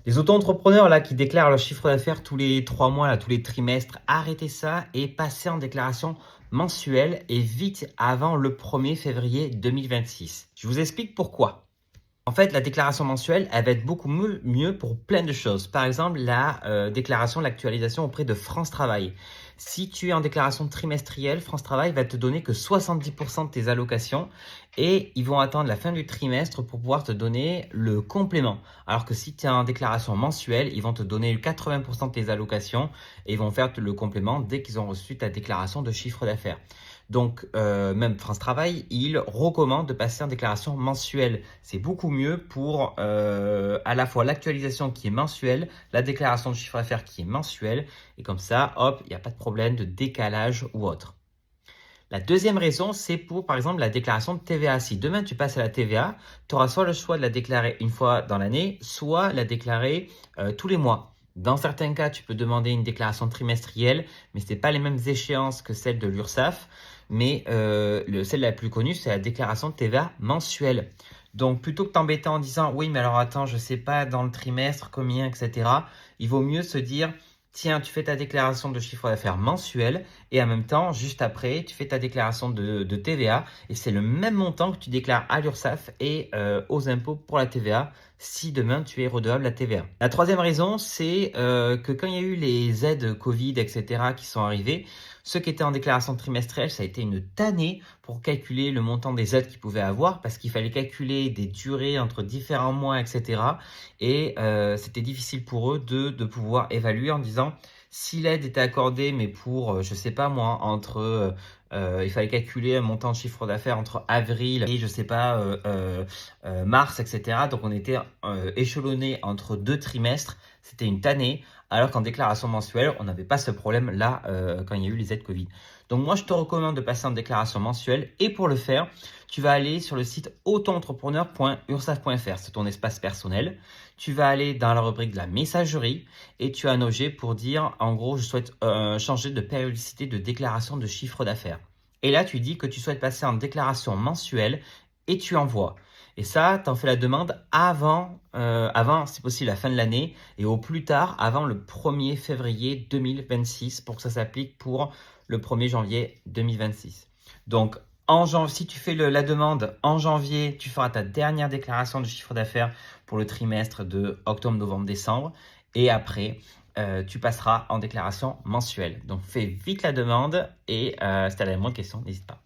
Les auto-entrepreneurs là qui déclarent leur chiffre d'affaires tous les 3 mois, là, tous les trimestres, arrêtez ça et passez en déclaration mensuelle et vite avant le 1er février 2026. Je vous explique pourquoi. En fait, la déclaration mensuelle, elle va être beaucoup mieux pour plein de choses. Par exemple, la déclaration, l'actualisation auprès de France Travail. Si tu es en déclaration trimestrielle, France Travail va te donner que 70% de tes allocations et ils vont attendre la fin du trimestre pour pouvoir te donner le complément. Alors que si tu es en déclaration mensuelle, ils vont te donner 80% de tes allocations et ils vont faire le complément dès qu'ils ont reçu ta déclaration de chiffre d'affaires. Donc, même France Travail, il recommande de passer en déclaration mensuelle. C'est beaucoup mieux pour à la fois l'actualisation qui est mensuelle, la déclaration de chiffre d'affaires qui est mensuelle. Et comme ça, hop, il n'y a pas de problème de décalage ou autre. La deuxième raison, c'est pour, par exemple, la déclaration de TVA. Si demain tu passes à la TVA, tu auras soit le choix de la déclarer une fois dans l'année, soit la déclarer tous les mois. Dans certains cas, tu peux demander une déclaration trimestrielle, mais ce n'est pas les mêmes échéances que celle de l'URSSAF. Mais celle la plus connue, c'est la déclaration de TVA mensuelle. Donc, plutôt que t'embêter en disant oui, mais alors attends, je ne sais pas dans le trimestre combien, etc., il vaut mieux se dire tiens, tu fais ta déclaration de chiffre d'affaires mensuel et en même temps, juste après, tu fais ta déclaration de TVA et c'est le même montant que tu déclares à l'URSSAF et aux impôts pour la TVA si demain tu es redevable la TVA. La troisième raison, c'est que quand il y a eu les aides Covid, etc., qui sont arrivées, ceux qui étaient en déclaration trimestrielle, ça a été une tannée pour calculer le montant des aides qu'ils pouvaient avoir parce qu'il fallait calculer des durées entre différents mois, etc. Et c'était difficile pour eux de pouvoir évaluer en disant si l'aide était accordée, mais pour, je sais pas moi, il fallait calculer un montant de chiffre d'affaires entre avril et je sais pas mars, etc. Donc on était échelonné entre 2 trimestres. C'était une tannée. Alors qu'en déclaration mensuelle, on n'avait pas ce problème-là quand il y a eu les aides Covid. Donc moi, je te recommande de passer en déclaration mensuelle. Et pour le faire, tu vas aller sur le site auto-entrepreneur.ursaf.fr. C'est ton espace personnel. Tu vas aller dans la rubrique de la messagerie et tu as un objet pour dire, en gros, je souhaite changer de périodicité de déclaration de chiffre d'affaires. Et là, tu dis que tu souhaites passer en déclaration mensuelle et tu envoies. Et ça, tu en fais la demande avant, si possible, la fin de l'année et au plus tard, avant le 1er février 2026 pour que ça s'applique pour le 1er janvier 2026. Donc, si tu fais la demande en janvier, tu feras ta dernière déclaration de chiffre d'affaires pour le trimestre de octobre, novembre, décembre. Et après, tu passeras en déclaration mensuelle. Donc, fais vite la demande et si tu as la moindre question, n'hésite pas.